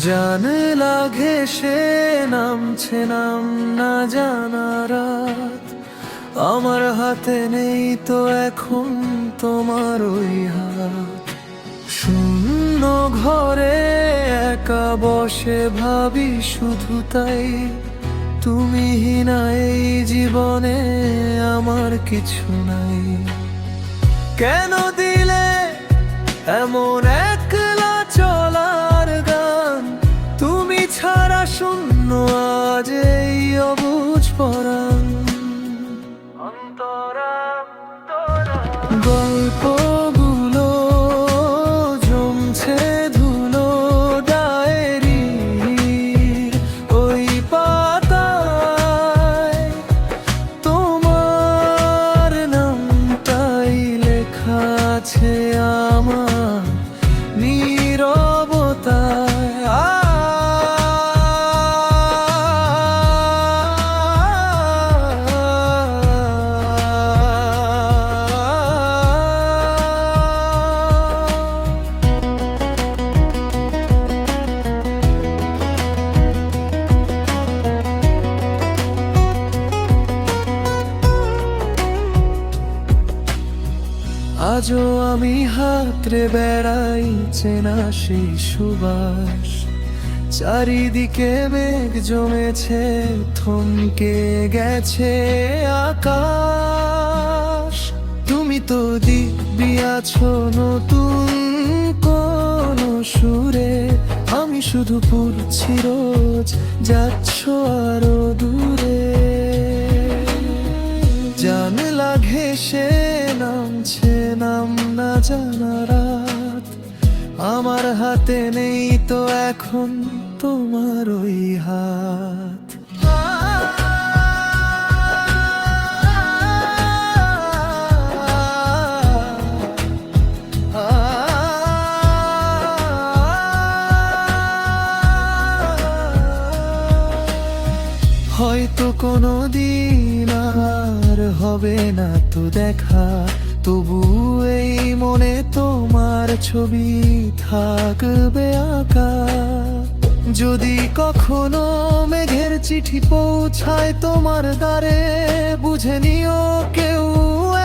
জানলা ঘেঁষে নামছে নাম না জানা রাত, আমার হাতে নেই তো এখন তোমার ওই হাত। শূন্য ঘরে একা বসে ভাবি শুধু তাই, তুমি না এই জীবনে আমার কিছু নাই। কেন দিলে এমন একলা চলার গান, তুমি ছাড়া শূন্য আজ এই অবুঝ পরাণ। গল্পগুলো জমছে ধুলো ডায়েরির ওই পাতায়, তোমার নামটাই লেখা আছে আমার নীরবতায়। আজও আমি হাতড়ে বেড়াই চেনা সেই সুবাস, চারিদিকে মেঘ জমেছে থমকে গেছে আকাশ। তুমি তো দিব্যি আছো নতুন কোন সুরে, আমি শুধু পড়ছি রোজ যাচ্ছ আরো দূরে। জানলা ঘেঁষে নামছে নাম না জানা রাত, আমার হাতে নেই তো এখন তোমার ওই হাত। হয়তো কোনো দিন আর হবে না তো দেখা, তবু এই মনে তোমার ছবি থাকবে আঁকা। যদি কখনো মেঘের চিঠি পৌঁছায় তোমার দ্বারে, বুঝে নিও কেউ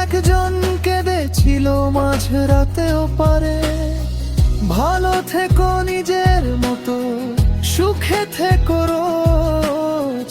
একজন কেঁদেছিল মাঝরাতেও পারে। ভালো থেকো নিজের মতো, সুখে থেকো রোজ,